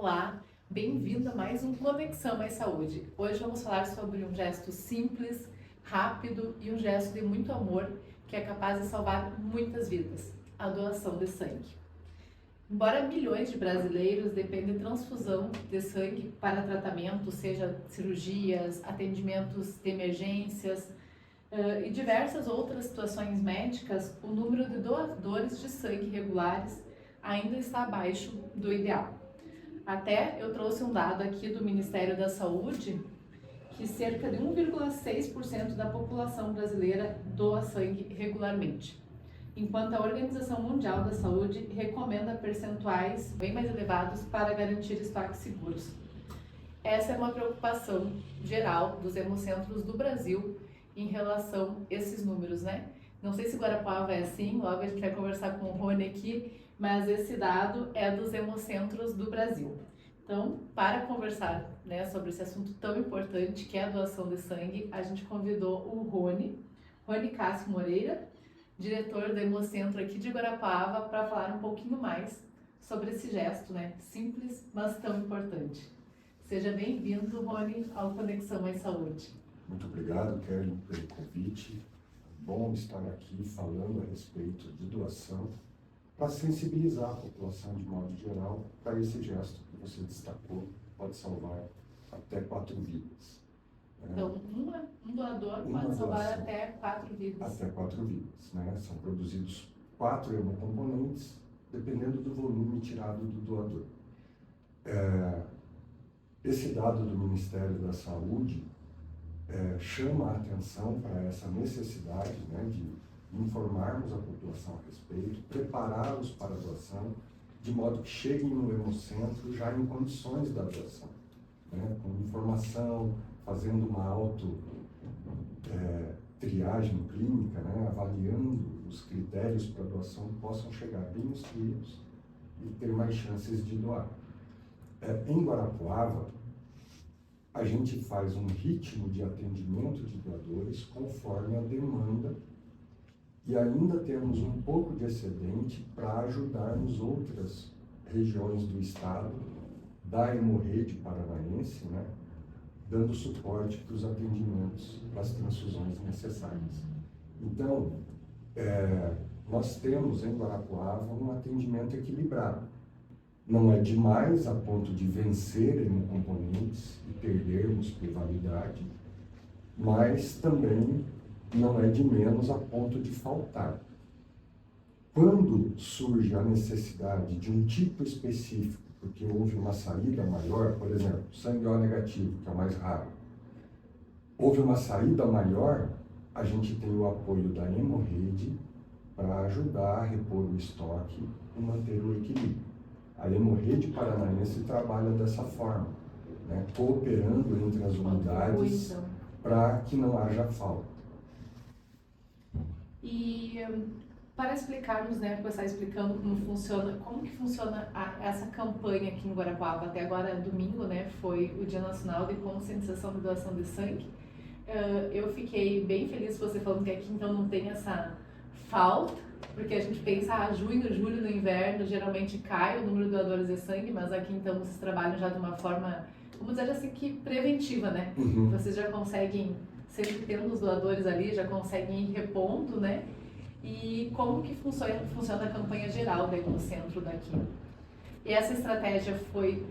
Olá, bem-vindo a mais um Conexão Mais Saúde. Hoje vamos falar sobre um gesto simples, rápido e um gesto de muito amor que é capaz de salvar muitas vidas, a doação de sangue. Embora milhões de brasileiros dependem de transfusão de sangue para tratamento, seja cirurgias, atendimentos de emergências e diversas outras situações médicas, o número de doadores de sangue regulares ainda está abaixo do ideal. Até eu trouxe um dado aqui do Ministério da Saúde que cerca de 1,6% da população brasileira doa sangue regularmente, enquanto a Organização Mundial da Saúde recomenda percentuais bem mais elevados para garantir estoques seguros. Essa é uma preocupação geral dos hemocentros do Brasil em relação a esses números, né? Não sei se Guarapuava é assim, logo a gente vai conversar com o Rony aqui, mas esse dado é dos hemocentros do Brasil. Então, para conversar, né, sobre esse assunto tão importante que é a doação de sangue, a gente convidou o Rony Cássio Moreira, diretor do Hemocentro aqui de Guarapuava, para falar um pouquinho mais sobre esse gesto, né, simples, mas tão importante. Seja bem-vindo, Rony, ao Conexão Mais Saúde. Muito obrigado, Kelly, pelo convite. Bom estar aqui falando a respeito de doação para sensibilizar a população de modo geral para esse gesto que você destacou, pode salvar até 4 vidas. Então, um doador pode salvar até 4 vidas. Até 4 vidas, né? São produzidos 4 hemocomponentes, dependendo do volume tirado do doador. Esse dado do Ministério da Saúde chama a atenção para essa necessidade, né, de informarmos a população a respeito, prepará-los para a doação, de modo que cheguem no hemocentro já em condições da doação, né, com informação, fazendo uma triagem clínica, né, avaliando os critérios para a doação, que possam chegar bem nos trilhos e ter mais chances de doar. Em Guarapuava, a gente faz um ritmo de atendimento de doadores conforme a demanda e ainda temos um pouco de excedente para ajudarmos outras regiões do estado, da Hemorrede Paranaense, né, dando suporte para os atendimentos, para as transfusões necessárias. Então, nós temos em Guarapuava um atendimento equilibrado. Não é demais a ponto de vencer hemocomponentes e perdermos privalidade, mas também não é de menos a ponto de faltar. Quando surge a necessidade de um tipo específico, porque houve uma saída maior, por exemplo, sangue O negativo, que é o mais raro, houve uma saída maior, a gente tem o apoio da Hemorrede para ajudar a repor o estoque e manter o equilíbrio. A Hemorrede Paranaense trabalha dessa forma, né, cooperando entre as unidades para que não haja falta. E para explicarmos, né, começar explicando como que funciona essa campanha aqui em Guarapuava, até agora domingo, né, foi o Dia Nacional de Conscientização da Doação de Sangue. Eu fiquei bem feliz você falando que aqui então não tem essa falta, porque a gente pensa, junho, julho, no inverno, geralmente cai o número de doadores de sangue, mas aqui então vocês trabalham já de uma forma, vamos dizer assim, que preventiva, né? Uhum. Vocês já conseguem, sempre tendo os doadores ali, já conseguem ir repondo, né? E como que funciona a campanha geral daí no centro daqui? E essa estratégia foi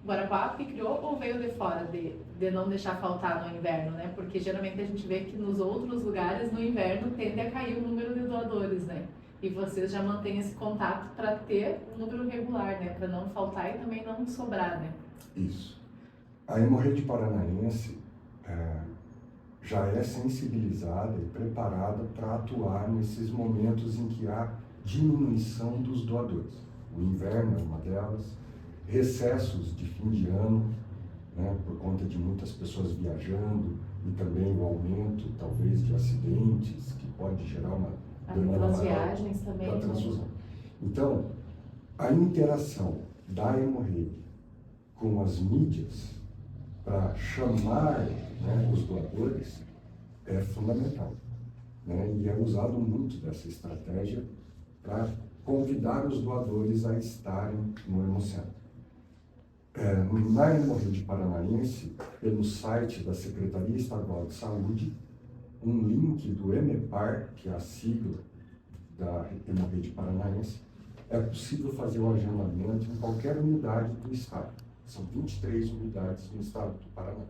Guarapuava que criou ou veio de fora, de não deixar faltar no inverno, né? Porque geralmente a gente vê que nos outros lugares, no inverno, tende a cair o número de doadores, né? E vocês já mantêm esse contato para ter um número regular, né? Para não faltar e também não sobrar, né? Isso. A Hemorrede Paranaense já é sensibilizada e preparada para atuar nesses momentos em que há diminuição dos doadores. O inverno é uma delas, recessos de fim de ano, né, por conta de muitas pessoas viajando e também o aumento, talvez, de acidentes, que pode gerar uma pelas viagens também, da transfusão. Então, a interação da Hemorrede com as mídias para chamar, né, os doadores é fundamental, né, e é usado muito dessa estratégia para convidar os doadores a estarem no Hemocentro. Na Hemorroide Paranaense, pelo site da Secretaria Estadual de Saúde, um link do EMEPAR, que é a sigla da Hemorroide Paranaense, é possível fazer o agendamento em qualquer unidade do estado. São 23 unidades no estado do Paraná.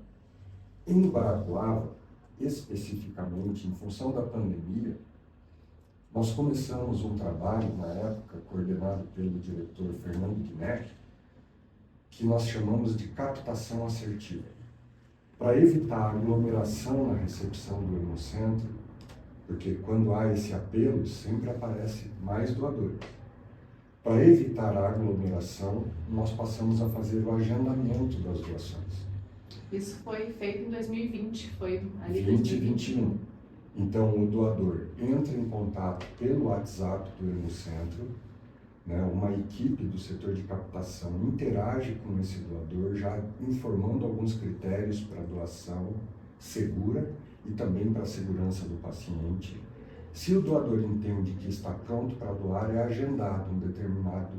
Em Guarapuava, especificamente, em função da pandemia, nós começamos um trabalho, na época, coordenado pelo diretor Fernando Guinec, que nós chamamos de captação assertiva. Para evitar aglomeração na recepção do Hemocentro, porque quando há esse apelo, sempre aparece mais doadores. Para evitar a aglomeração, nós passamos a fazer o agendamento das doações. Isso foi feito em 2020, foi ali 2021. Então, o doador entra em contato pelo WhatsApp do Hemocentro, né, uma equipe do setor de captação interage com esse doador, já informando alguns critérios para doação segura e também para a segurança do paciente. Se o doador entende que está pronto para doar, é agendado um determinado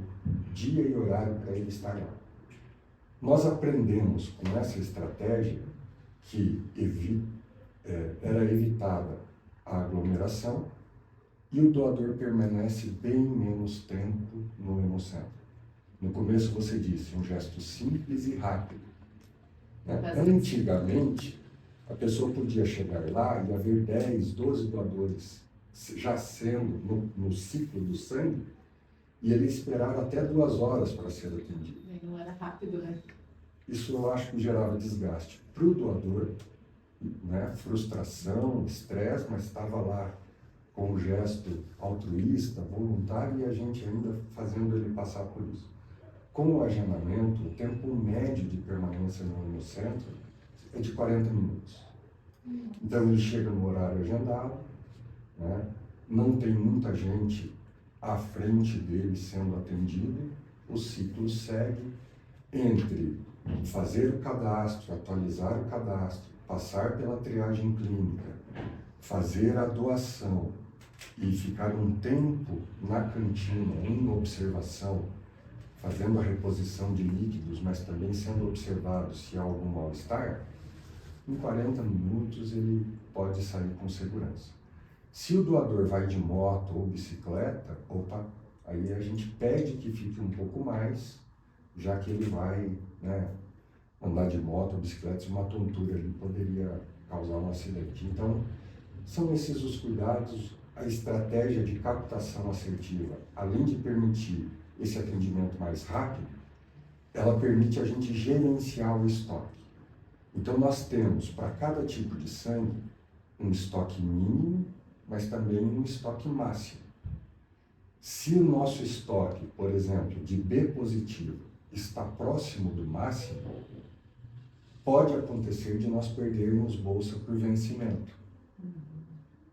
dia e horário para ele estar lá. Nós aprendemos com essa estratégia que era evitada a aglomeração e o doador permanece bem menos tempo no Hemocentro. No começo você disse, um gesto simples e rápido. Né? Antigamente, a pessoa podia chegar lá e haver 10, 12 doadores já sendo no ciclo do sangue, e ele esperava até 2 horas para ser atendido. Não era rápido, né? Isso eu acho que gerava desgaste para o doador, né? Frustração, estresse, mas estava lá com um gesto altruísta, voluntário, e a gente ainda fazendo ele passar por isso. Com o agendamento, o tempo médio de permanência no Hemocentro é de 40 minutos. Então ele chega no horário agendado, né? Não tem muita gente à frente dele sendo atendido, o ciclo segue entre fazer o cadastro, atualizar o cadastro, passar pela triagem clínica, fazer a doação e ficar um tempo na cantina em observação, fazendo a reposição de líquidos, mas também sendo observado se há algum mal-estar. Em 40 minutos ele pode sair com segurança. Se o doador vai de moto ou bicicleta, aí a gente pede que fique um pouco mais, já que ele vai, né, andar de moto ou bicicleta, se uma tontura ali poderia causar um acidente. Então, são esses os cuidados, a estratégia de captação assertiva, além de permitir esse atendimento mais rápido, ela permite a gente gerenciar o estoque. Então, nós temos, para cada tipo de sangue, um estoque mínimo, mas também um estoque máximo. Se o nosso estoque, por exemplo, de B positivo, está próximo do máximo, pode acontecer de nós perdermos bolsa por vencimento.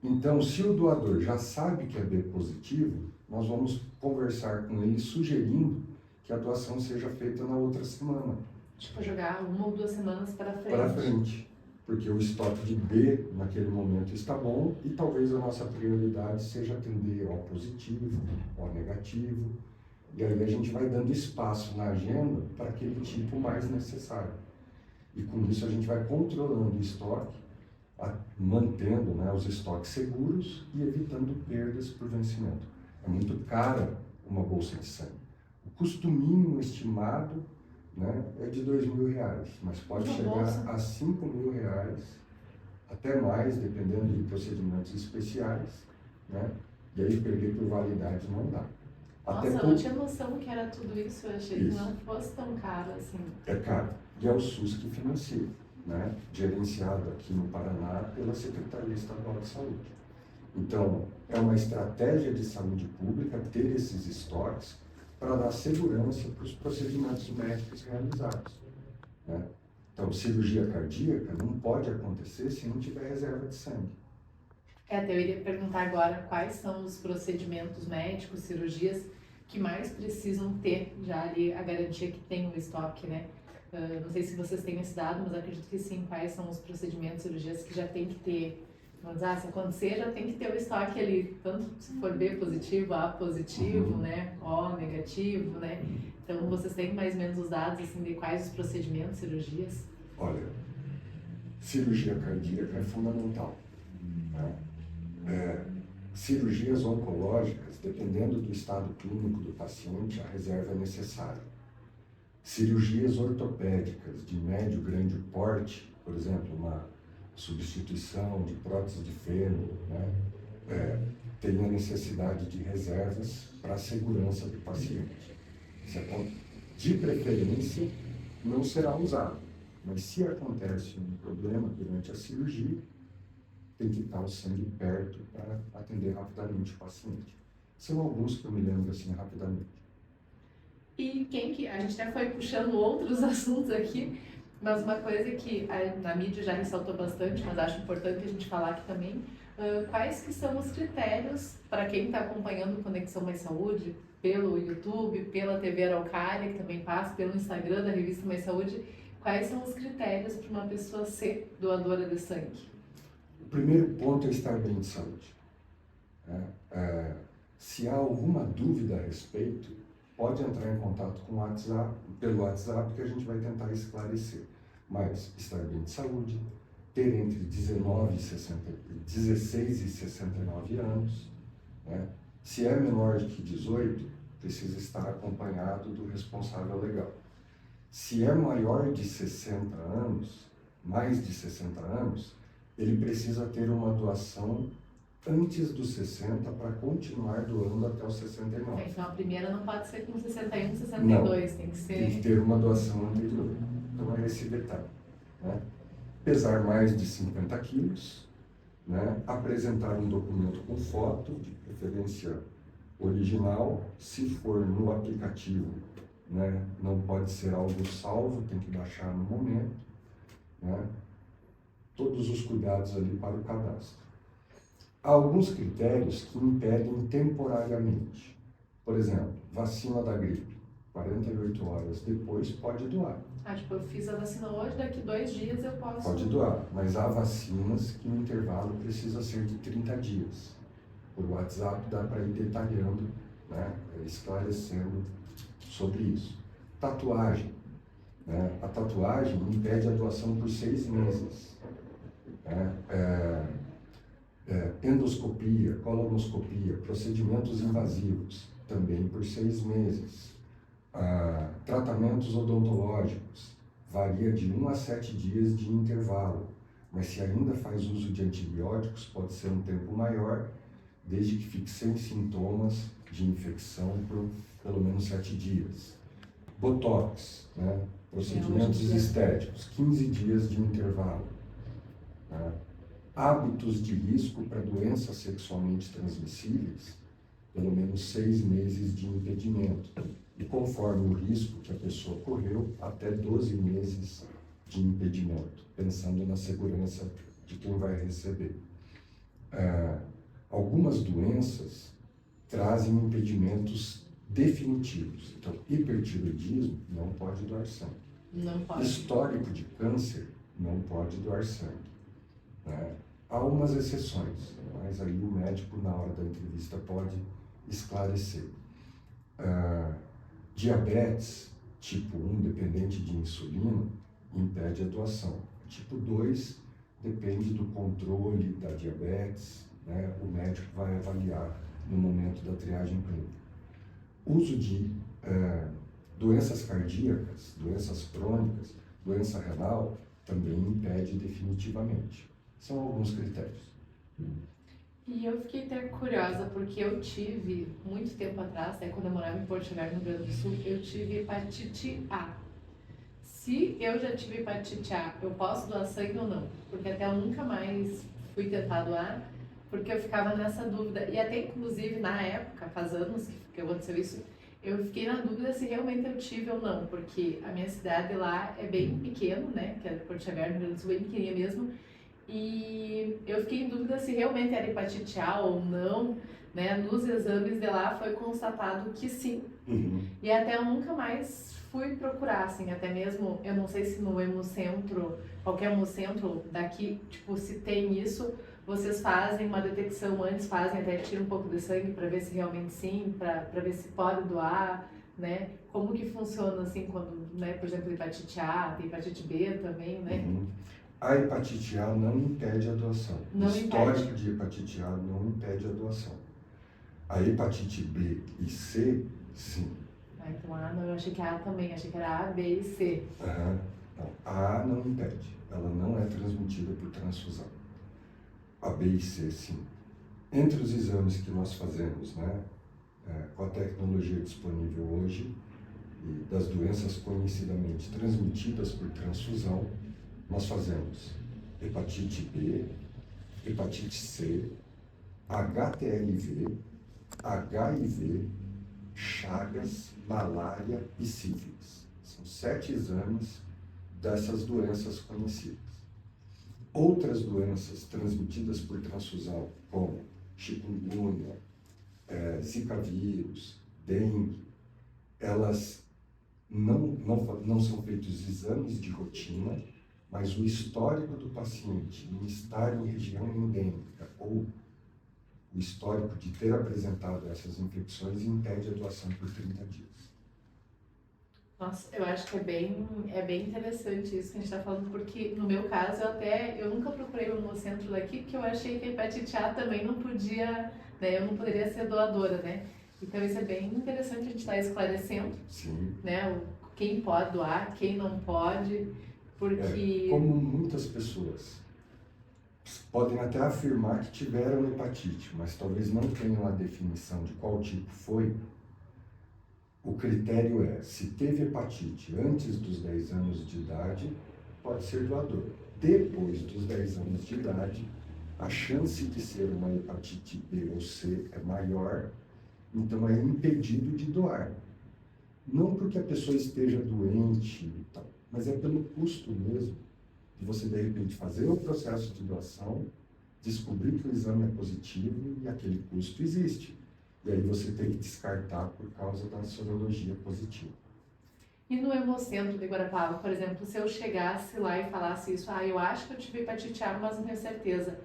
Então, se o doador já sabe que é B positivo, nós vamos conversar com ele sugerindo que a doação seja feita na outra semana. Tipo, jogar 1 ou 2 semanas para frente. Para frente, porque o estoque de B naquele momento está bom e talvez a nossa prioridade seja atender ao positivo, ao negativo, e aí a gente vai dando espaço na agenda para aquele tipo mais necessário. E com isso a gente vai controlando o estoque, mantendo, né, os estoques seguros e evitando perdas por vencimento. É muito cara uma bolsa de sangue. O custo mínimo estimado, né, é de R$2.000, mas pode chegar a R$5.000, até mais, dependendo de procedimentos especiais, né, e aí perder por validade não dá. Nossa, eu não tinha noção que era tudo isso, eu achei que não fosse tão caro assim. É caro, e é o SUS que financia, né, gerenciado aqui no Paraná pela Secretaria Estadual de Saúde. Então, é uma estratégia de saúde pública ter esses estoques para dar segurança para os procedimentos médicos realizados, né? Então, cirurgia cardíaca não pode acontecer se não tiver reserva de sangue. Até eu iria perguntar agora quais são os procedimentos médicos, cirurgias que mais precisam ter já ali a garantia que tem o estoque, né? Não sei se vocês têm esse dado, mas acredito que sim. Quais são os procedimentos, cirurgias que já tem que ter Mas, se acontecer, já tem que ter o estoque ali, tanto se for B positivo, A positivo, né, O negativo, né? Então, vocês têm mais ou menos os dados, assim, de quais os procedimentos, cirurgias? Olha, cirurgia cardíaca é fundamental, né? Cirurgias oncológicas, dependendo do estado clínico do paciente, a reserva é necessária. Cirurgias ortopédicas de médio, grande porte, por exemplo, uma substituição de prótese de fêmur, né, tem a necessidade de reservas para a segurança do paciente. De preferência, não será usado, mas se acontece um problema durante a cirurgia, tem que estar o sangue perto para atender rapidamente o paciente. São alguns que eu me lembro assim rapidamente. E a gente até foi puxando outros assuntos aqui, mas uma coisa que na mídia já ressaltou bastante, mas acho importante a gente falar aqui também, quais que são os critérios para quem está acompanhando o Conexão Mais Saúde, pelo YouTube, pela TV Araucária, que também passa, pelo Instagram da revista Mais Saúde, quais são os critérios para uma pessoa ser doadora de sangue? O primeiro ponto é estar bem de saúde. Se há alguma dúvida a respeito, pode entrar em contato com o WhatsApp, pelo WhatsApp, que a gente vai tentar esclarecer. Mas estar bem de saúde, ter entre 16 e 69 anos, né? Se é menor de que 18, precisa estar acompanhado do responsável legal. Se é maior de 60 anos, mais de 60 anos, ele precisa ter uma doação antes dos 60 para continuar doando até os 69. Então a primeira não pode ser com 61, 62, não, tem que ser... Tem que ter uma doação anterior. Então é esse detalhe, né? Pesar mais de 50 quilos, né? Apresentar um documento com foto, de preferência original, se for no aplicativo, né? Não pode ser algo salvo, tem que baixar no momento, né? Todos os cuidados ali para o cadastro. Há alguns critérios que impedem temporariamente. Por exemplo, vacina da gripe. 48 horas depois pode doar. Eu fiz a vacina hoje, daqui 2 dias eu posso... Pode doar, mas há vacinas que o intervalo precisa ser de 30 dias. Por WhatsApp dá para ir detalhando, né, esclarecendo sobre isso. Tatuagem. Né? A tatuagem impede a doação por 6 meses. Endoscopia, colonoscopia, procedimentos invasivos, também por 6 meses. Tratamentos odontológicos, varia de 1 a 7 dias de intervalo, mas se ainda faz uso de antibióticos, pode ser um tempo maior, desde que fique sem sintomas de infecção por pelo menos 7 dias. Botox, né? Procedimentos estéticos, 15 dias de intervalo. Né? Hábitos de risco para doenças sexualmente transmissíveis, pelo menos 6 meses de impedimento. E conforme o risco que a pessoa correu, até 12 meses de impedimento, pensando na segurança de quem vai receber. Algumas doenças trazem impedimentos definitivos. Então, hipertiroidismo não pode doar sangue. Não pode. Histórico de câncer não pode doar sangue. Né? Há umas exceções, mas aí o médico, na hora da entrevista, pode esclarecer. Diabetes, tipo 1, dependente de insulina, impede a doação. Tipo 2, depende do controle da diabetes, né? O médico vai avaliar no momento da triagem clínica. Uso de doenças cardíacas, doenças crônicas, doença renal, também impede definitivamente. São alguns critérios. E eu fiquei até curiosa, porque eu tive, muito tempo atrás, quando eu morava em Porto Alegre, no Rio Grande do Sul, eu tive hepatite A. Se eu já tive hepatite A, eu posso doar sangue ou não? Porque até eu nunca mais fui tentar doar, porque eu ficava nessa dúvida. E até, inclusive, na época, faz anos que aconteceu isso, eu fiquei na dúvida se realmente eu tive ou não, porque a minha cidade lá é bem pequena, né, que é Porto Alegre, no Rio Grande do Sul, bem pequenininha mesmo, e eu fiquei em dúvida se realmente era hepatite A ou não, né? Nos exames de lá foi constatado que sim. E até eu nunca mais fui procurar, assim, até mesmo, eu não sei se no Hemocentro, qualquer Hemocentro daqui, tipo, se tem isso, Vocês fazem uma detecção antes, fazem até tiram um pouco de sangue para ver se realmente sim, para ver se pode doar, né? Como que funciona assim quando, né, por exemplo, hepatite A, tem hepatite B também, né? Uhum. A hepatite A não impede a doação. Não O histórico impede. de hepatite A não impede a doação. A hepatite B e C, sim. Ah, então A não, eu achei que A também, achei que era A, B e C. Aham. Não, a A não impede. Ela não é transmitida por transfusão. A B e C, sim. Entre os exames que nós fazemos, né, com a tecnologia disponível hoje, e das doenças conhecidamente transmitidas por transfusão, nós fazemos hepatite B, hepatite C, HTLV, HIV, Chagas, malária e sífilis. São 7 exames dessas doenças conhecidas. Outras doenças transmitidas por transfusão, como chikungunya, zika vírus, dengue, elas não são feitos exames de rotina, mas o histórico do paciente em estar em região endêmica ou o histórico de ter apresentado essas infecções impede a doação por 30 dias. Nossa, eu acho que é bem interessante isso que a gente está falando, porque no meu caso eu nunca procurei o Hemocentro daqui, porque eu achei que a hepatite A também não podia, né, eu não poderia ser doadora, né? Então isso é bem interessante a gente estar esclarecendo, Sim. né, quem pode doar, quem não pode, porque... Como muitas pessoas podem até afirmar que tiveram hepatite, mas talvez não tenham a definição de qual tipo foi. O critério é, se teve hepatite antes dos 10 anos de idade, pode ser doador. Depois dos 10 anos de idade, a chance de ser uma hepatite B ou C é maior, então é impedido de doar. Não porque a pessoa esteja doente e tal, mas é pelo custo mesmo, de você de repente fazer o processo de doação, descobrir que o exame é positivo e aquele custo existe. E aí você tem que descartar por causa da sorologia positiva. E no Hemocentro de Guarapava, por exemplo, se eu chegasse lá e falasse isso, eu acho que eu tive hepatite A, mas não tenho certeza.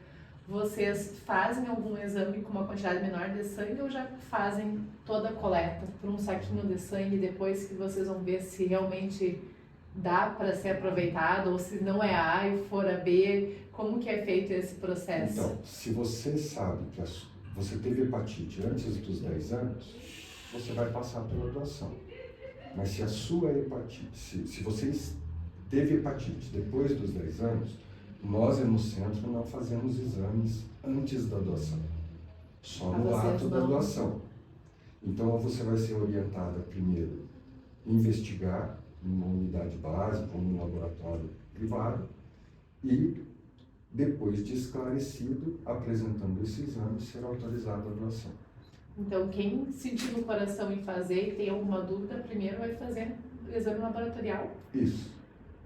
Vocês fazem algum exame com uma quantidade menor de sangue ou já fazem toda a coleta por um saquinho de sangue depois que vocês vão ver se realmente dá para ser aproveitado ou se não é A e for a B? Como que é feito esse processo? Então, se você sabe que você teve hepatite antes dos 10 anos, você vai passar pela doação. Mas se a sua hepatite, se você teve hepatite depois dos 10 anos, nós no centro não fazemos exames antes da doação, só no ato da doação. Então você vai ser orientada primeiro a investigar numa unidade básica ou num laboratório privado e depois de esclarecido, apresentando esse exame, será autorizada a doação. Então, quem sentir no coração em fazer e tem alguma dúvida, primeiro vai fazer o exame laboratorial. Isso.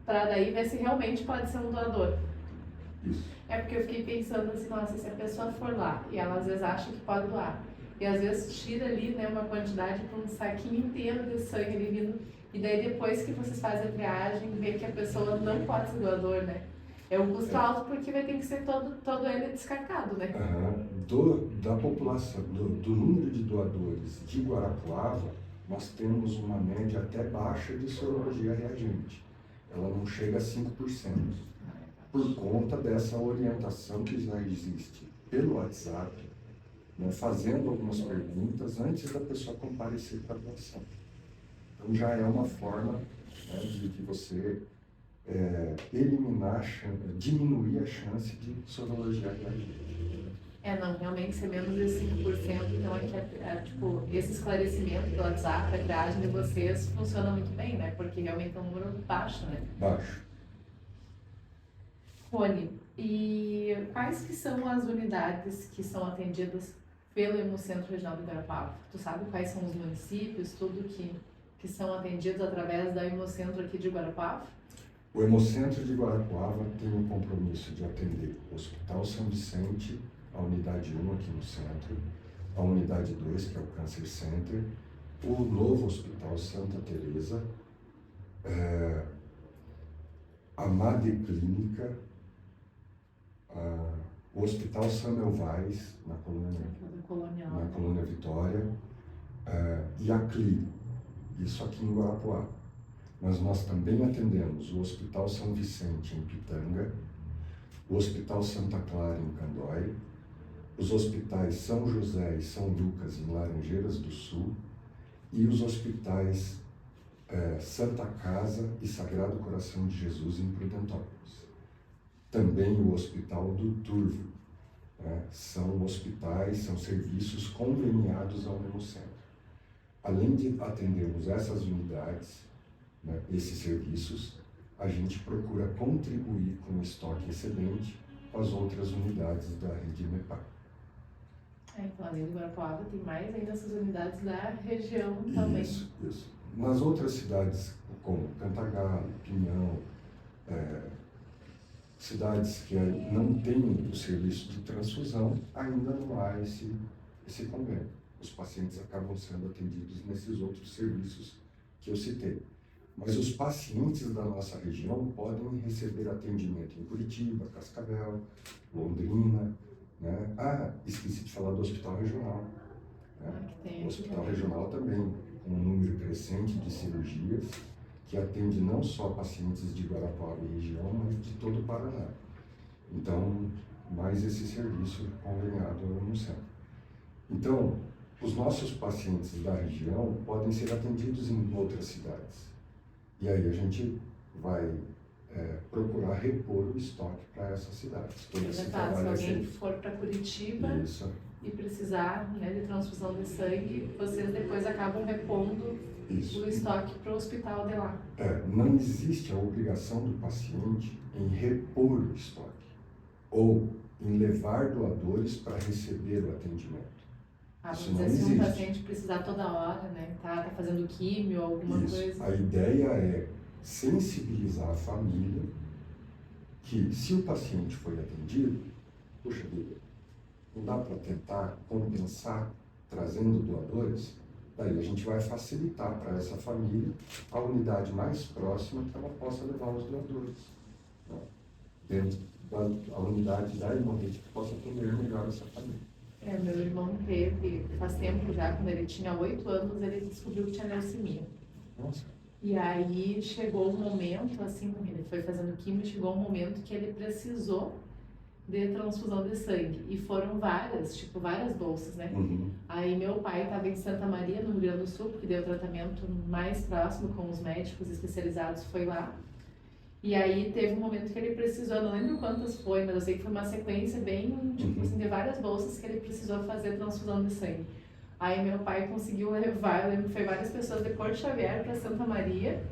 Para daí ver se realmente pode ser um doador. Isso. É porque eu fiquei pensando assim, nossa, se a pessoa for lá e ela às vezes acha que pode doar, e às vezes tira ali, né, uma quantidade para um saquinho inteiro de sangue ali vindo, e daí depois que vocês fazem a triagem, vê que a pessoa não pode ser doador, né? É um custo alto porque vai ter que ser todo ele descartado, né? Da população, do número de doadores de Guarapuava, nós temos uma média até baixa de sorologia reagente. Ela não chega a 5%, por conta dessa orientação que já existe pelo WhatsApp, né, fazendo algumas perguntas antes da pessoa comparecer para a doação. Então já é uma forma, né, de você diminuir a chance de sorologia reagente. Não, realmente ser menos de 5%, então tipo, esse esclarecimento do WhatsApp, a triagem de vocês funciona muito bem, né? Porque realmente é um número baixo, né? Baixo. Rony, e quais que são as unidades que são atendidas pelo Hemocentro Regional de Guarapava? Tu sabe quais são os municípios, tudo que são atendidos através da Hemocentro aqui de Guarapava? O Hemocentro de Guarapuava tem o compromisso de atender o Hospital São Vicente, a unidade 1 aqui no centro, a unidade 2, que é o Cancer Center, o novo Hospital Santa Teresa, a MADE Clínica, o Hospital Samuel Weiss, na Colônia Vitória, e a CLI, isso aqui em Guarapuava. Mas nós também atendemos o Hospital São Vicente, em Pitanga, o Hospital Santa Clara, em Candói, os hospitais São José e São Lucas, em Laranjeiras do Sul, e os hospitais Santa Casa e Sagrado Coração de Jesus, em Prudentópolis. Também o Hospital do Turvo. São hospitais, são serviços conveniados ao Hemocentro. Além de atendermos essas unidades, esses serviços, a gente procura contribuir com o estoque excedente com as outras unidades da rede MEPAR. Então, além do Guarapuava, tem mais ainda essas unidades da região também. Isso. Nas outras cidades, como Cantagalo, Pinhão, cidades que não têm o serviço de transfusão, ainda não há esse convênio. Os pacientes acabam sendo atendidos nesses outros serviços que eu citei. Mas os pacientes da nossa região podem receber atendimento em Curitiba, Cascavel, Londrina, esqueci de falar do Hospital Regional. O Hospital Regional também, com um número crescente de cirurgias, que atende não só pacientes de Guarapuava e região, mas de todo o Paraná. Então, mais esse serviço conveniado no centro. Então, os nossos pacientes da região podem ser atendidos em outras cidades. E aí a gente vai procurar repor o estoque para essas cidades. Se alguém for para Curitiba e precisar de transfusão de sangue, vocês depois acabam repondo o estoque para o hospital de lá. Não existe a obrigação do paciente em repor o estoque ou em levar doadores para receber o atendimento. Vamos dizer, se um paciente precisar toda hora, tá fazendo químio ou alguma coisa. A ideia é sensibilizar a família que, se o paciente foi atendido, puxa vida, não dá para tentar compensar trazendo doadores? Daí a gente vai facilitar para essa família a unidade mais próxima que ela possa levar os doadores. Dentro da unidade da hemorragia que possa atender melhor essa família. Meu irmão teve, faz tempo já, quando ele tinha 8 anos, ele descobriu que tinha leucemia. Nossa. E aí chegou um momento, assim, ele foi fazendo químio, chegou um momento que ele precisou de transfusão de sangue. E foram várias bolsas, né? Uhum. Aí meu pai estava em Santa Maria, no Rio Grande do Sul, porque deu tratamento mais próximo com os médicos especializados, foi lá. E aí teve um momento que ele precisou, não lembro quantas foi, mas eu sei que foi uma sequência bem, de várias bolsas que ele precisou fazer transfusão de sangue. Aí meu pai conseguiu levar, eu lembro que foi várias pessoas de Porto Xavier para Santa Maria,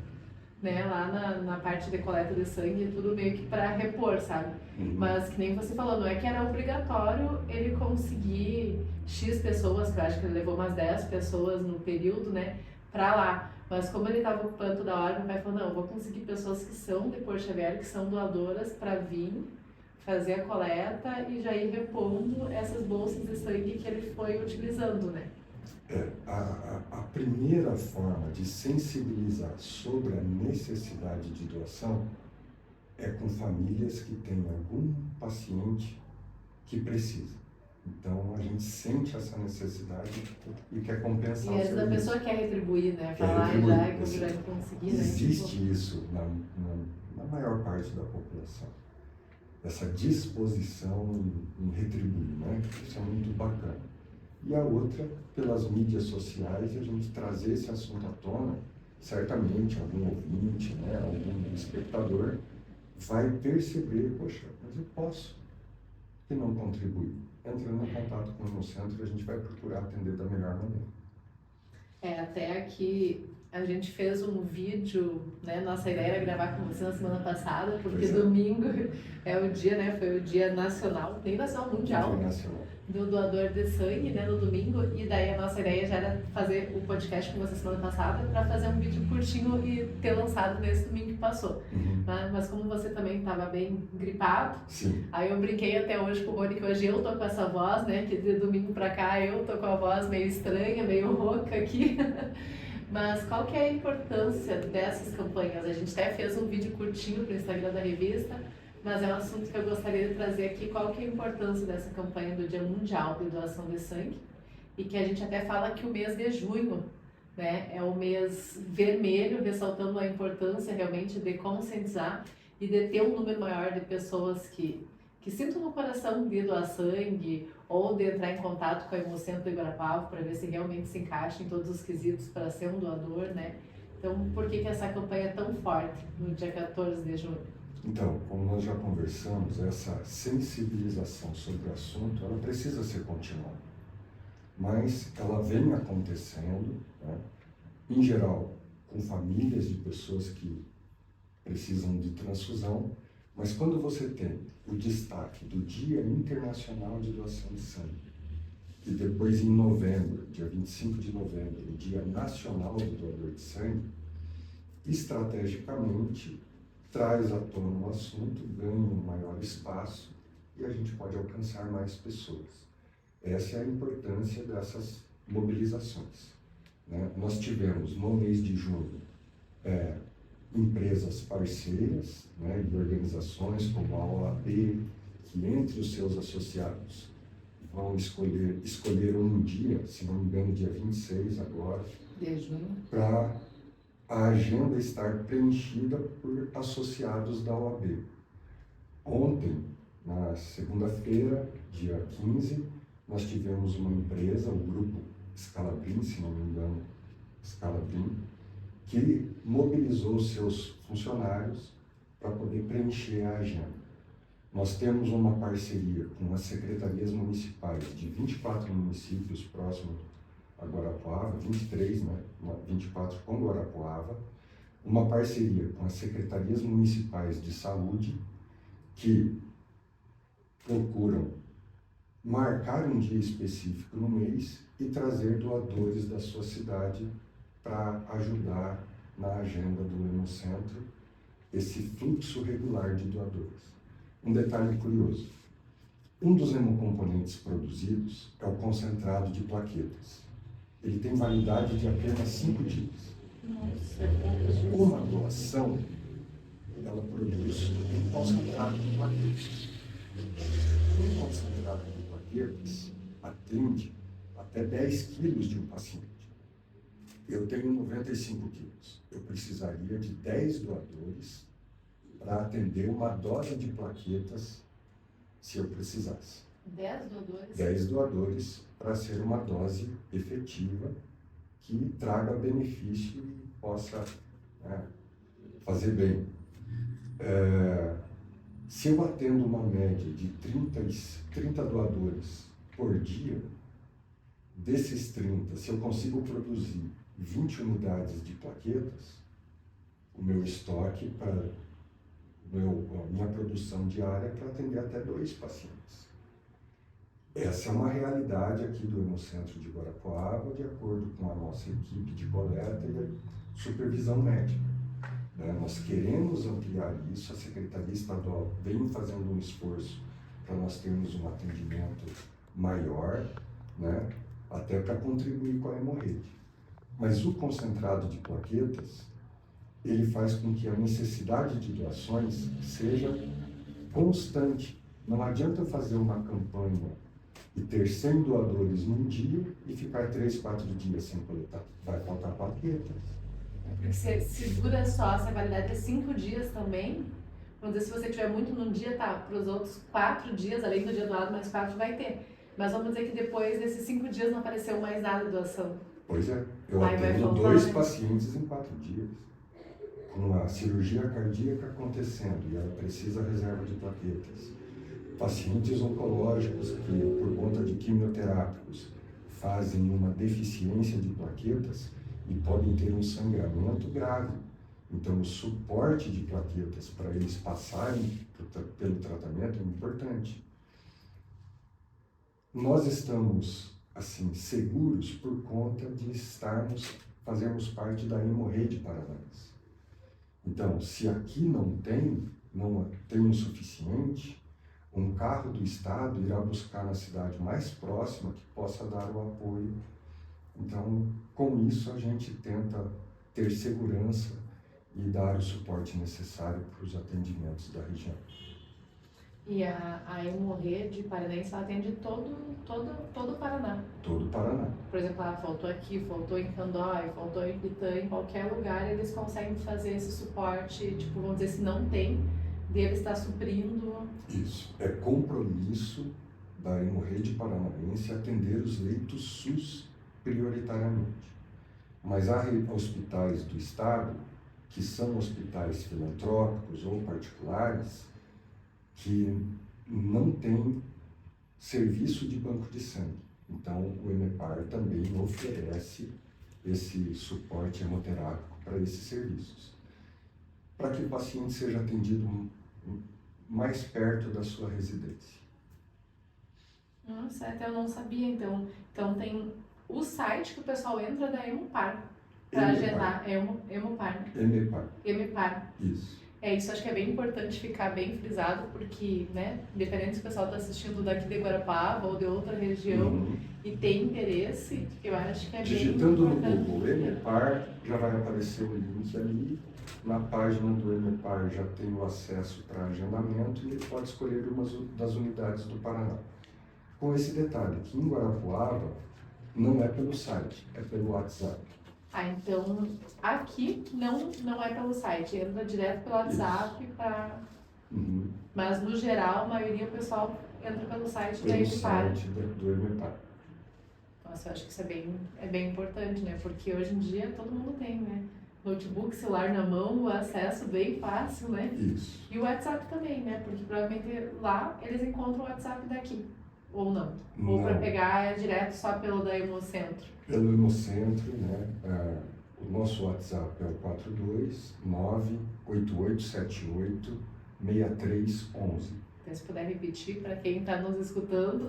lá na parte de coleta de sangue, tudo meio que para repor, sabe? Mas que nem você falou, não é que era obrigatório ele conseguir X pessoas, que eu acho que ele levou umas 10 pessoas no período, para lá. Mas como ele estava ocupando toda hora, meu pai falou, não, eu vou conseguir pessoas que são de Porto Xavier, que são doadoras, para vir fazer a coleta e já ir repondo essas bolsas de sangue que ele foi utilizando, A primeira forma de sensibilizar sobre a necessidade de doação é com famílias que têm algum paciente que precisa. Então a gente sente essa necessidade e quer compensar o serviço. E às vezes a pessoa quer retribuir, falar que eu já consegui, Existe isso na maior parte da população. Essa disposição em retribuir, Isso é muito bacana. E a outra, pelas mídias sociais, a gente trazer esse assunto à tona, certamente algum ouvinte, algum espectador vai perceber, poxa, mas eu posso que não contribuir. Entrando em contato com o Hemocentro, a gente vai procurar atender da melhor maneira. Até aqui a gente fez um vídeo, nossa ideia era gravar com você na semana passada, porque domingo é o dia, foi o dia nacional, nem nacional, mundial, do doador de sangue, no domingo, e daí a nossa ideia já era fazer o podcast com você semana passada para fazer um vídeo curtinho e ter lançado nesse domingo que passou. Mas como você também estava bem gripado, aí eu brinquei até hoje com o Rony que hoje eu tô com essa voz, que de domingo para cá eu tô com a voz meio estranha, meio rouca aqui. Mas qual que é a importância dessas campanhas? A gente até fez um vídeo curtinho para o Instagram da revista, mas é um assunto que eu gostaria de trazer aqui, qual que é a importância dessa campanha do Dia Mundial de Doação de Sangue, e que a gente até fala que o mês de junho, né, é o mês vermelho, ressaltando a importância realmente de conscientizar e de ter um número maior de pessoas que sintam no coração de doar sangue ou de entrar em contato com a Hemocentro de Guarapuava para ver se realmente se encaixa em todos os quesitos para ser um doador, né? Então, por que essa campanha é tão forte no dia 14 de junho? Então, como nós já conversamos, essa sensibilização sobre o assunto, ela precisa ser continuada. Mas ela vem acontecendo, né, em geral, com famílias de pessoas que precisam de transfusão, mas quando você tem o destaque do Dia Internacional de Doação de Sangue, e depois em novembro, dia 25 de novembro, o Dia Nacional do Doador de Sangue, estrategicamente traz à tona o assunto, ganha um maior espaço e a gente pode alcançar mais pessoas. Essa é a importância dessas mobilizações, né? Nós tivemos no mês de junho empresas parceiras, né, e organizações como a OAB, que entre os seus associados vão escolher um dia, se não me engano, dia 26 agora, De junho. para a agenda estar preenchida por associados da OAB. Ontem, na segunda-feira, dia 15, nós tivemos uma empresa, o grupo Scalabrin, se não me engano, Scalabrin, que mobilizou seus funcionários para poder preencher a agenda. Nós temos uma parceria com as secretarias municipais de 24 municípios próximos a Guarapuava, 23, né? 24 com Guarapuava, uma parceria com as secretarias municipais de saúde, que procuram marcar um dia específico no mês e trazer doadores da sua cidade para ajudar na agenda do Hemocentro esse fluxo regular de doadores. Um detalhe curioso: um dos hemocomponentes produzidos é o concentrado de plaquetas. Ele tem validade de apenas 5 dias. Nossa, Uma doação, ela produz um concentrado de plaquetas. Um concentrado de plaquetas atende até 10 quilos de um paciente. Eu tenho 95 quilos. Eu precisaria de 10 doadores para atender uma dose de plaquetas se eu precisasse. 10 doadores? 10 doadores para ser uma dose efetiva que traga benefício e possa, né, fazer bem. Se eu atendo uma média de 30 doadores por dia, desses 30, se eu consigo produzir 20 unidades de plaquetas, o meu estoque para minha produção diária para atender até 2 pacientes. Essa é uma realidade aqui do Hemocentro de Guarapuava, de acordo com a nossa equipe de coleta e a supervisão médica, né? Nós queremos ampliar isso, a Secretaria Estadual vem fazendo um esforço para nós termos um atendimento maior, né? Até para contribuir com a hemorrede. Mas o concentrado de plaquetas, ele faz com que a necessidade de doações seja constante. Não adianta eu fazer uma campanha e ter 100 doadores num dia e ficar 3, 4 dias sem coletar. Vai faltar plaquetas. Porque você segura só, se a validade é 5 dias também, vamos dizer, se você tiver muito num dia, tá, para os outros 4 dias, além do dia doado, mais 4 vai ter. Mas vamos dizer que depois desses 5 dias não apareceu mais nada de doação. Pois é, eu Aí vai atendo faltar, 2 né? pacientes em 4 dias. Com a cirurgia cardíaca acontecendo e ela precisa reserva de plaquetas. Pacientes oncológicos que, por conta de quimioterápicos, fazem uma deficiência de plaquetas e podem ter um sangramento grave. Então, o suporte de plaquetas para eles passarem pelo tratamento é importante. Nós estamos, assim, seguros por conta de fazermos parte da Hemorrede Paranaense. Então, se aqui não tem o suficiente, um carro do Estado irá buscar na cidade mais próxima que possa dar o apoio. Então, com isso, a gente tenta ter segurança e dar o suporte necessário para os atendimentos da região. E a Hemorrede Paranaense, ela atende todo o Paraná. Todo o Paraná. Por exemplo, ela faltou aqui, faltou em Candói, faltou em Pitã, em qualquer lugar eles conseguem fazer esse suporte, tipo, vamos dizer, se não tem, dele estar suprindo. Isso. É compromisso da Hemorrede Paranaense atender os leitos SUS prioritariamente. Mas há hospitais do Estado, que são hospitais filantrópicos ou particulares, que não têm serviço de banco de sangue. Então, o EMEPAR também oferece esse suporte hemoterápico para esses serviços, para que o paciente seja atendido mais perto da sua residência. Nossa, até eu não sabia, então. Então tem o site que o pessoal entra da Hemopar para agendar. Hemopar. EMEPAR. Hemopar. Isso. Isso acho que é bem importante ficar bem frisado, porque, né, independente se o pessoal está assistindo daqui de Guarapava ou de outra região e tem interesse, eu acho que é digitando bem importante. no Google EMEPAR, já vai aparecer o link ali. Na página do EMEPAR já tem o acesso para agendamento e ele pode escolher uma das unidades do Paraná. Com esse detalhe, que em Guarapuava não é pelo site, é pelo WhatsApp. Então aqui não é pelo site, entra direto pelo WhatsApp para... Mas no geral, a maioria do pessoal entra pelo site da Hemopar. Pelo site do EMEPAR. Nossa, eu acho que isso é bem importante, né? Porque hoje em dia todo mundo tem, né? Notebook, celular na mão, o acesso bem fácil, né? Isso. E o WhatsApp também, né? Porque provavelmente lá eles encontram o WhatsApp daqui, ou não. Ou para pegar direto só pelo da Hemocentro. Pelo Hemocentro, né? O nosso WhatsApp é o 429-8878-6311. Então, se puder repetir para quem está nos escutando.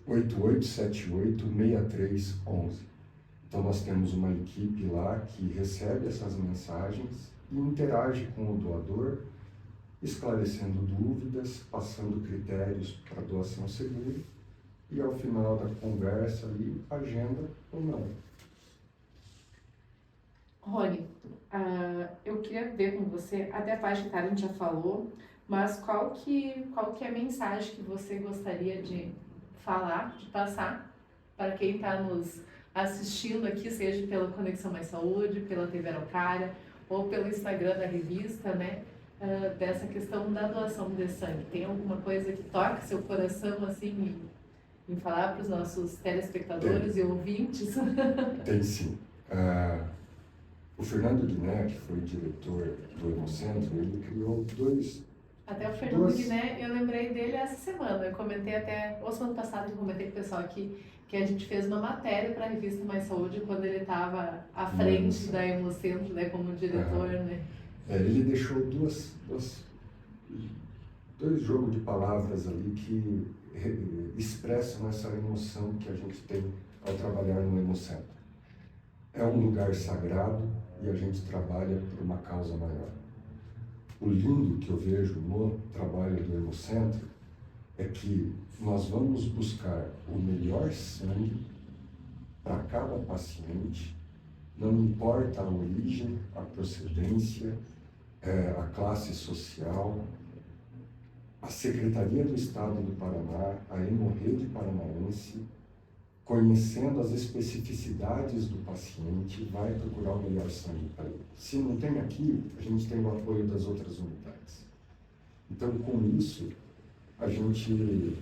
429-8878-6311. Então, nós temos uma equipe lá que recebe essas mensagens e interage com o doador, esclarecendo dúvidas, passando critérios para doação segura e, ao final da conversa, ali, agenda ou não. Rony, eu queria ver com você, até a faixa etária a gente já falou, mas qual que é a mensagem que você gostaria de falar, de passar para quem está nos assistindo aqui, seja pela Conexão Mais Saúde, pela TV Araucária ou pelo Instagram da revista, né? Dessa questão da doação de sangue. Tem alguma coisa que toca seu coração, assim, em falar para os nossos telespectadores e ouvintes? Tem sim. O Fernando Guiné, que foi diretor do Hemocentro, ele criou Até o Fernando Guiné, eu lembrei dele essa semana. Eu comentei até, ou semana passada, eu comentei com o pessoal aqui, que a gente fez uma matéria para a revista Mais Saúde quando ele estava à frente da Hemocentro, né, como diretor, né? Ele deixou dois jogos de palavras ali que expressam essa emoção que a gente tem ao trabalhar no Hemocentro. É um lugar sagrado e a gente trabalha por uma causa maior. O lindo que eu vejo no trabalho do Hemocentro é que nós vamos buscar o melhor sangue para cada paciente, não importa a origem, a procedência, a classe social. A Secretaria do Estado do Paraná, a Hemorrede Paranaense, conhecendo as especificidades do paciente, vai procurar o melhor sangue para ele. Se não tem aqui, a gente tem o apoio das outras unidades. Então, com isso, a gente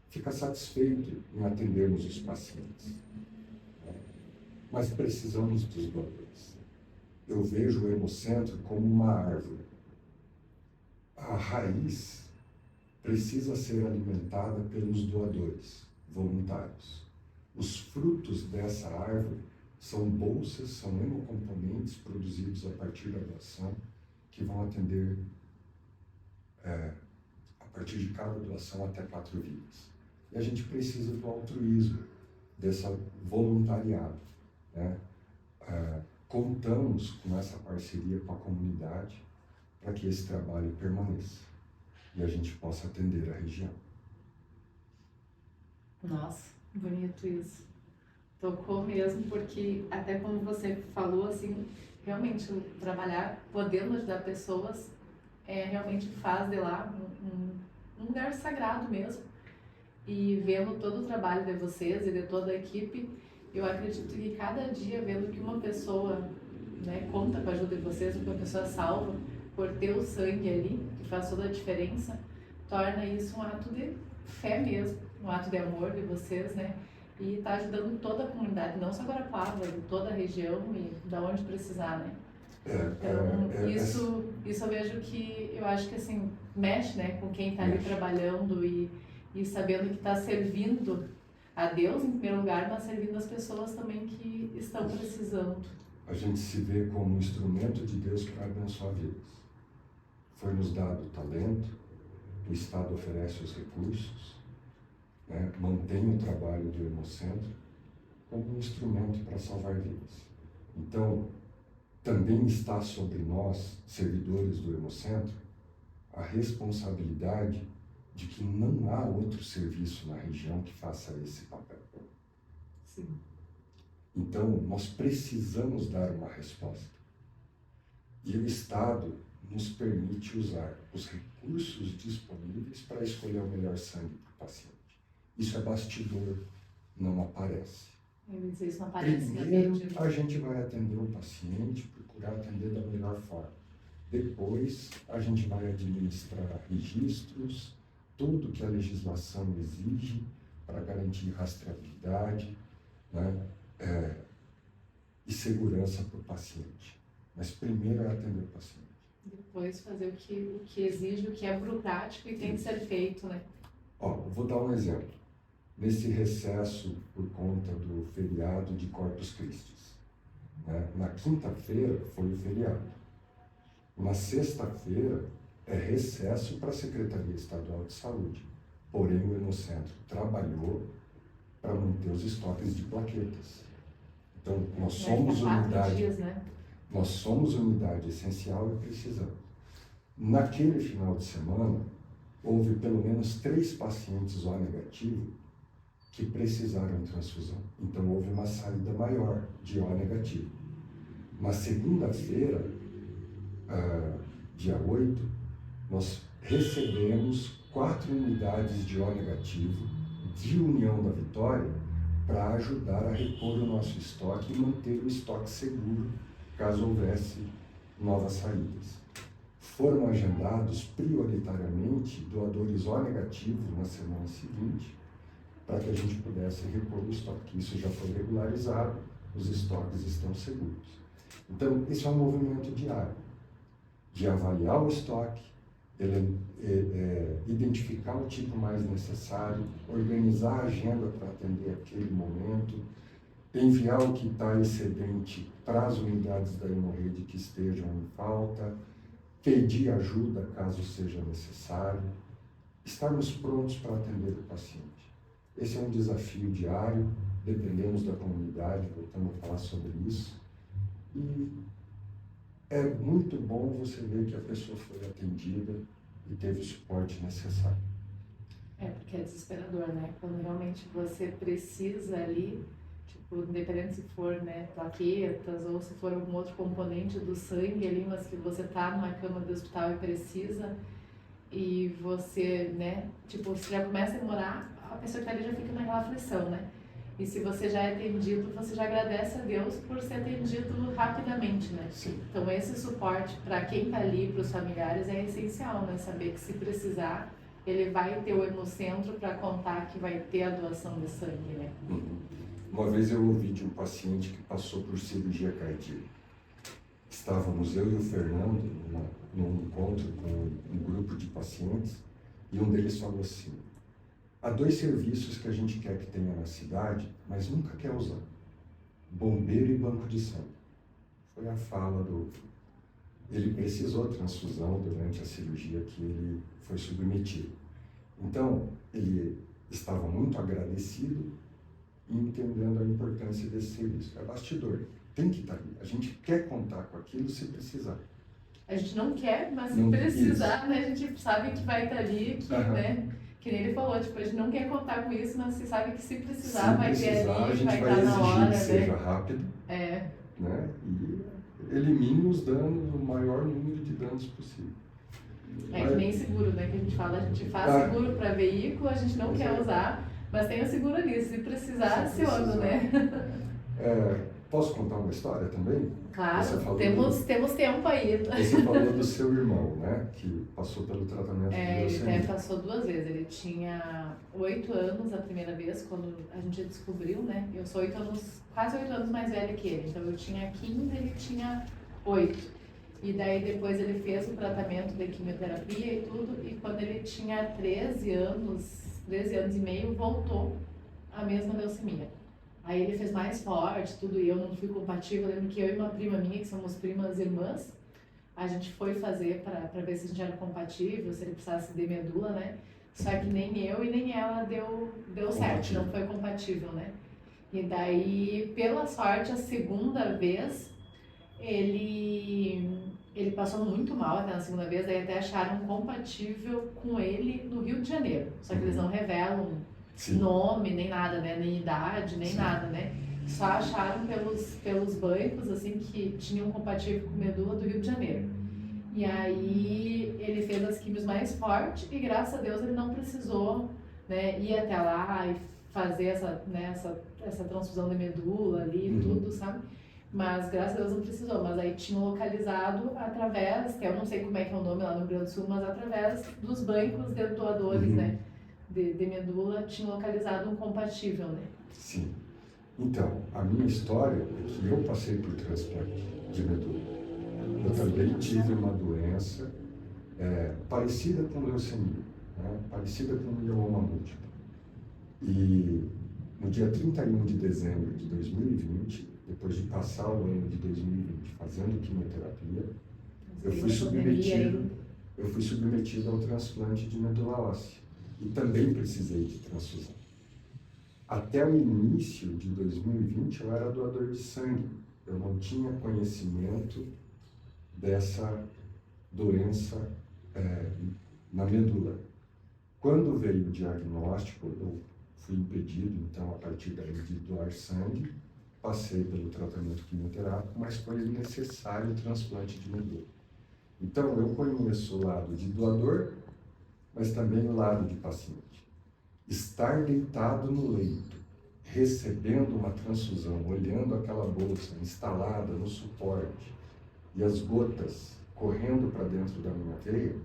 fica satisfeito em atendermos os pacientes. Mas precisamos dos doadores. Eu vejo o Hemocentro como uma árvore. A raiz precisa ser alimentada pelos doadores voluntários. Os frutos dessa árvore são bolsas, são hemocomponentes produzidos a partir da doação, que vão atender, a partir de cada doação, até 4 vidas. E a gente precisa do altruísmo, desse voluntariado, né? Contamos com essa parceria com a comunidade para que esse trabalho permaneça e a gente possa atender a região. Nossa, bonito isso. Tocou mesmo, porque até como você falou, assim, realmente trabalhar podendo ajudar pessoas realmente faz de lá um lugar sagrado mesmo. E vendo todo o trabalho de vocês e de toda a equipe, eu acredito que cada dia vendo que uma pessoa, né, conta com a ajuda de vocês, que uma pessoa salva por ter o sangue ali, que faz toda a diferença, torna isso um ato de fé mesmo, um ato de amor de vocês, né? E está ajudando toda a comunidade, não só Guarapuava, toda a região e da onde precisar, né? Então, isso eu vejo que, eu acho que assim, mexe, né, com quem está ali trabalhando e sabendo que está servindo a Deus em primeiro lugar, mas servindo as pessoas também que estão precisando. A gente se vê como um instrumento de Deus para abençoar vidas. Foi nos dado o talento, o Estado oferece os recursos, né? Mantém o trabalho do Hemocentro como um instrumento para salvar vidas. Então, também está sobre nós, servidores do Hemocentro, a responsabilidade de que não há outro serviço na região que faça esse papel. Sim. Então, nós precisamos dar uma resposta. E o Estado nos permite usar os recursos disponíveis para escolher o melhor sangue para o paciente. Isso é bastidor, não aparece. Isso não aparece. Primeiro, a gente vai atender o paciente, procurar atender da melhor forma. Depois, a gente vai administrar registros, tudo que a legislação exige para garantir rastreabilidade, né, e segurança para o paciente. Mas primeiro é atender o paciente. Depois fazer o que exige, o que é burocrático e tem que ser feito, né? Vou dar um exemplo. Nesse recesso por conta do feriado de Corpus Christi, né, na quinta-feira foi o feriado. Na sexta-feira é recesso para a Secretaria Estadual de Saúde. Porém, o Hemocentro trabalhou para manter os estoques de plaquetas. Então, nós somos unidade, dias, né? Nós somos unidade essencial e precisamos. Naquele final de semana, houve pelo menos 3 pacientes O negativo que precisaram de transfusão. Então, houve uma saída maior de O negativo. Na segunda-feira, dia 8, nós recebemos 4 unidades de O negativo de União da Vitória para ajudar a repor o nosso estoque e manter o estoque seguro caso houvesse novas saídas. Foram agendados prioritariamente doadores O negativo na semana seguinte para que a gente pudesse repor o estoque. Isso já foi regularizado, os estoques estão seguros. Então, esse é um movimento diário de avaliar o estoque, identificar o tipo mais necessário, organizar a agenda para atender aquele momento, enviar o que está excedente para as unidades da hemorrede que estejam em falta, pedir ajuda caso seja necessário, estarmos prontos para atender o paciente. Esse é um desafio diário, dependemos da comunidade, voltamos a falar sobre isso, e é muito bom você ver que a pessoa foi atendida e teve o suporte necessário. Porque é desesperador, né? Quando realmente você precisa ali, tipo, independente se for, né, plaquetas ou se for algum outro componente do sangue ali, mas que você tá numa cama do hospital e precisa, e você, né, tipo, você já começa a demorar, a pessoa que tá ali já fica naquela aflição, né? E se você já é atendido, você já agradece a Deus por ser atendido rapidamente, né? Sim. Então esse suporte para quem tá ali, para os familiares, é essencial, né? Saber que se precisar, ele vai ter o Hemocentro para contar que vai ter a doação de sangue, né? Uma vez eu ouvi de um paciente que passou por cirurgia cardíaca. Estávamos eu e o Fernando num encontro com um grupo de pacientes e um deles falou assim: há 2 serviços que a gente quer que tenha na cidade, mas nunca quer usar: bombeiro e banco de sangue. Foi a fala do... Ele precisou de transfusão durante a cirurgia que ele foi submetido. Então, ele estava muito agradecido e entendendo a importância desse serviço. É bastidor, tem que estar ali. A gente quer contar com aquilo se precisar. A gente não quer, mas se precisar, né, a gente sabe que vai estar ali, que nem ele falou, tipo, a gente não quer contar com isso, mas você sabe que se precisar, Se vai ter precisar, a ali, gente vai vai estar na exigir hora, que seja né? rápido, É, né? E elimine os danos, o maior número de danos possível. é que nem seguro, né? Que a gente fala, a gente faz Ah. seguro para veículo, a gente não quer Exato. usar, mas tem o seguro ali, se precisar, Se aciona, né? Posso contar uma história também? Claro, Você falou temos tempo aí. Você falou do seu irmão, né? Que passou pelo tratamento de Ele leucemia. até passou 2 vezes. Ele tinha 8 anos a primeira vez, quando a gente descobriu, né? Eu sou 8 anos, quase 8 anos mais velha que ele. Então eu tinha 15, ele tinha 8. E daí depois ele fez o tratamento de quimioterapia e tudo. E quando ele tinha 13 anos e meio, voltou a mesma leucemia. Aí ele fez mais forte, tudo, e eu não fui compatível. Eu lembro que eu e uma prima minha, que somos primas irmãs, a gente foi fazer para ver se a gente era compatível, se ele precisasse de medula, né? Só que nem eu e nem ela deu certo, não foi compatível, né? E daí, pela sorte, a segunda vez, ele passou muito mal até na segunda vez, daí até acharam compatível com ele no Rio de Janeiro. Só que eles não revelam nome, nem nada, né? Nem idade, nem nada, né? Só acharam pelos bancos, assim, que tinham compatível com medula do Rio de Janeiro. E aí ele fez as químios mais fortes e graças a Deus ele não precisou, né, ir até lá e fazer essa transfusão de medula ali e tudo, sabe? Mas graças a Deus não precisou, mas aí tinham localizado através, que eu não sei como é que é o nome lá no Rio Grande do Sul, mas através dos bancos de doadores, né? De medula, tinha localizado um compatível, né? Sim. Então, a minha história é que eu passei por transplante de medula. Eu também tive uma doença parecida com leucemia, né? Parecida com mieloma múltiplo. E no dia 31 de dezembro de 2020, depois de passar o ano de 2020 fazendo quimioterapia, eu fui submetido ao transplante de medula óssea. E também precisei de transfusão. Até o início de 2020 eu era doador de sangue. Eu não tinha conhecimento dessa doença na medula. Quando veio o diagnóstico, eu fui impedido, então, a partir daí, de doar sangue. Passei pelo tratamento quimioterápico, mas foi necessário o transplante de medula. Então, eu conheço o lado de doador, mas também o lado de paciente. Estar deitado no leito, recebendo uma transfusão, olhando aquela bolsa instalada no suporte e as gotas correndo para dentro da minha veia,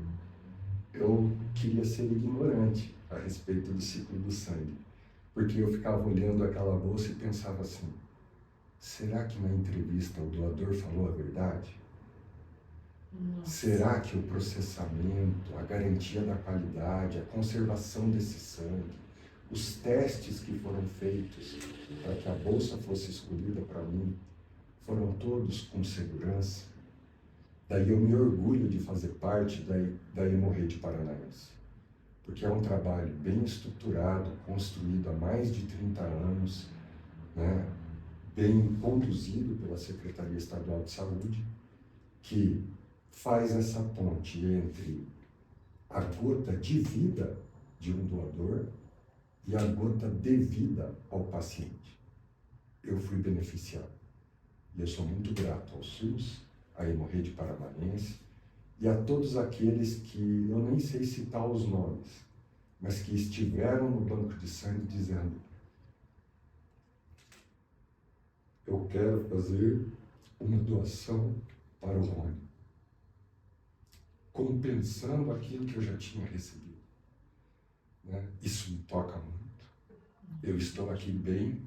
eu queria ser ignorante a respeito do ciclo do sangue, porque eu ficava olhando aquela bolsa e pensava assim, será que na entrevista o doador falou a verdade? Nossa. Será que o processamento, a garantia da qualidade, a conservação desse sangue, os testes que foram feitos para que a bolsa fosse escolhida para mim, foram todos com segurança? Daí eu me orgulho de fazer parte da Hemorrede Paranaense, porque é um trabalho bem estruturado, construído há mais de 30 anos, né? Bem conduzido pela Secretaria Estadual de Saúde, que faz essa ponte entre a gota de vida de um doador e a gota de vida ao paciente. Eu fui beneficiado. E eu sou muito grato ao SUS, à Hemorrede Paranaense e a todos aqueles que eu nem sei citar os nomes, mas que estiveram no banco de sangue dizendo: eu quero fazer uma doação para o Rony, compensando aquilo que eu já tinha recebido. Né? Isso me toca muito. Eu estou aqui bem,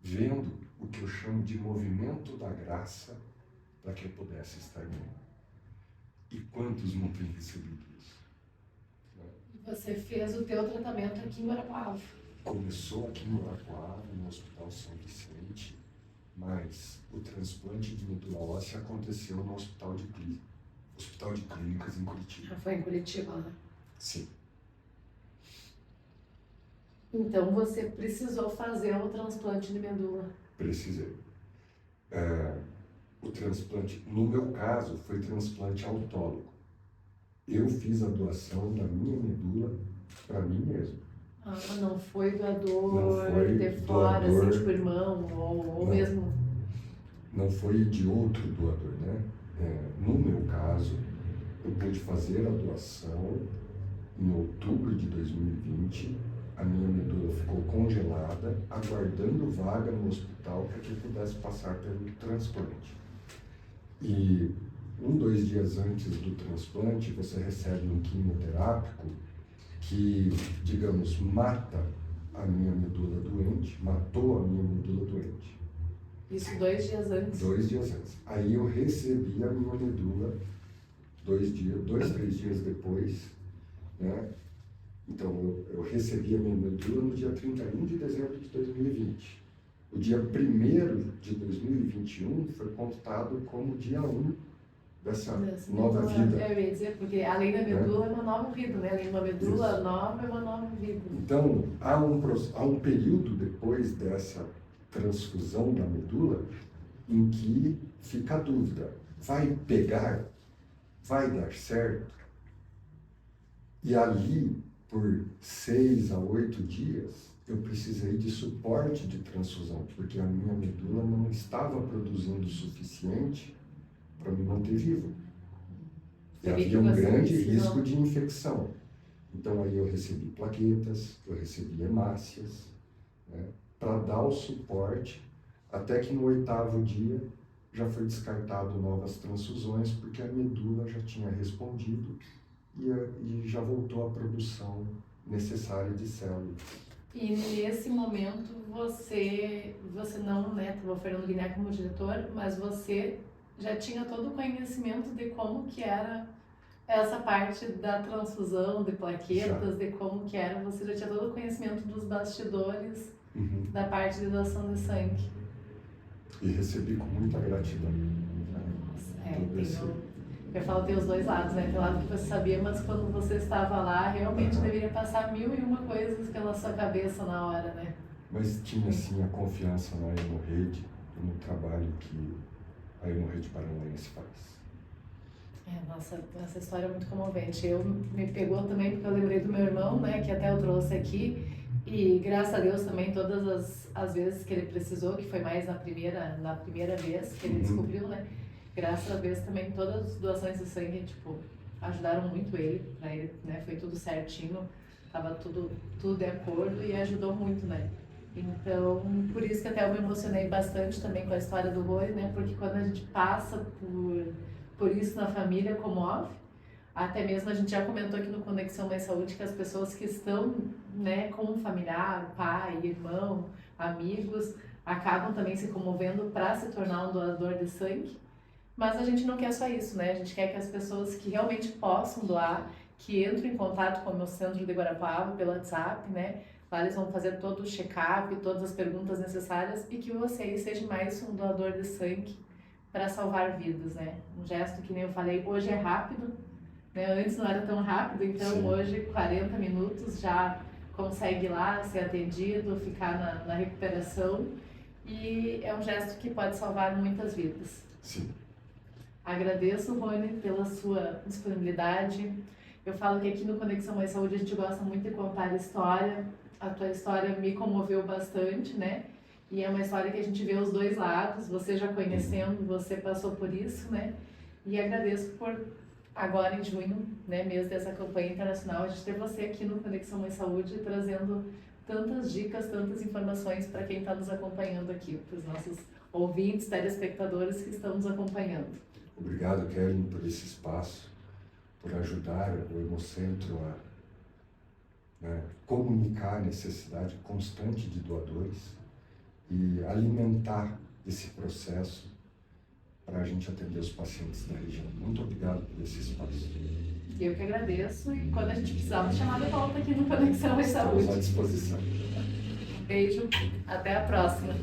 vendo o que eu chamo de movimento da graça para que eu pudesse estar bem. E quantos não têm recebido isso? Né? Você fez o teu tratamento aqui em Guarapuava. Começou aqui em Guarapuava, no Hospital São Vicente, mas o transplante de medula óssea aconteceu no Hospital de Clínicas em Curitiba. Foi em Curitiba, né? Sim. Então você precisou fazer o transplante de medula? Precisei. O transplante, no meu caso, foi transplante autólogo. Eu fiz a doação da minha medula para mim mesmo. Ah, não foi doador Não foi de fora, doador, assim, tipo irmão, ou não. mesmo... Não foi de outro doador, né? No meu caso, eu pude fazer a doação em outubro de 2020. A minha medula ficou congelada, aguardando vaga no hospital para que eu pudesse passar pelo transplante. E 2 dias antes do transplante, você recebe um quimioterápico que, digamos, mata a minha medula doente, matou a minha medula doente. Isso 2 dias antes? 2 dias antes. Aí eu recebi a minha medula 2, 3 dias depois, né? Então eu recebi a minha medula no dia 31 de dezembro de 2020. O dia 1º de 2021 foi contado como dia 1 dessa nova vida. Eu ia dizer, porque além da medula é uma nova vida, né? Além de uma medula Isso. nova é uma nova vida. Então, há um período depois dessa transfusão da medula em que fica a dúvida: vai pegar? Vai dar certo? E ali, por 6 a 8 dias, eu precisei de suporte de transfusão, porque a minha medula não estava produzindo o suficiente para me manter vivo. E havia um grande risco de infecção. Então aí eu recebi plaquetas, eu recebi hemácias, né, para dar o suporte, até que no 8º dia já foi descartado novas transfusões, porque a medula já tinha respondido e já voltou à produção necessária de células. E nesse momento você não, né, estava o Fernando Guiné como diretor, mas você já tinha todo o conhecimento de como que era essa parte da transfusão de plaquetas, de como que era, você já tinha todo o conhecimento dos bastidores da parte de doação de sangue. E recebi com muita gratidão. Nossa, eu falo, tem os dois lados, né? Tem o lado que você sabia, mas quando você estava lá, realmente deveria passar 1001 coisas pela sua cabeça na hora, né? Mas tinha, sim, a confiança na Hemorrede e no trabalho que a Hemorrede Paranaense faz. Nossa, essa história é muito comovente. Me pegou também porque eu lembrei do meu irmão, né? Que até eu trouxe aqui. E graças a Deus também, todas as vezes que ele precisou, que foi mais na primeira vez que ele descobriu, né? Graças a Deus também todas as doações de sangue, tipo, ajudaram muito ele, pra ele, né? Foi tudo certinho, tava tudo de acordo e ajudou muito, né? Então, por isso que até eu me emocionei bastante também com a história do Rui, né? Porque quando a gente passa por isso na família, comove. Até mesmo a gente já comentou aqui no Conexão Mais Saúde que as pessoas que estão, né, com um familiar, pai, irmão, amigos, acabam também se comovendo para se tornar um doador de sangue. Mas a gente não quer só isso, né? A gente quer que as pessoas que realmente possam doar, que entrem em contato com o meu centro de Guarapuava pelo WhatsApp, né? Lá eles vão fazer todo o check-up, todas as perguntas necessárias e que você aí seja mais um doador de sangue para salvar vidas, né? Um gesto que nem eu falei, hoje é rápido, né? Antes não era tão rápido, então Sim. Hoje 40 minutos já consegue ir lá ser atendido, ficar na recuperação e é um gesto que pode salvar muitas vidas. Sim. Agradeço, Rony, pela sua disponibilidade. Eu falo que aqui no Conexão Mais Saúde a gente gosta muito de contar a história. A tua história me comoveu bastante, né? E é uma história que a gente vê os dois lados, você já conhecendo, você passou por isso, né? E agradeço por agora em junho, né, mês dessa campanha internacional, a gente ter você aqui no Conexão Mais Saúde trazendo tantas dicas, tantas informações para quem está nos acompanhando aqui, para os nossos ouvintes, telespectadores que estão nos acompanhando. Obrigado, Kellen, por esse espaço, por ajudar o Hemocentro a comunicar a necessidade constante de doadores e alimentar esse processo para a gente atender os pacientes da região. Muito obrigado por esse espaço. Eu que agradeço e quando a gente precisar, vou chamar de volta aqui no Conexão Mais Saúde. Estamos à disposição. Beijo, até a próxima.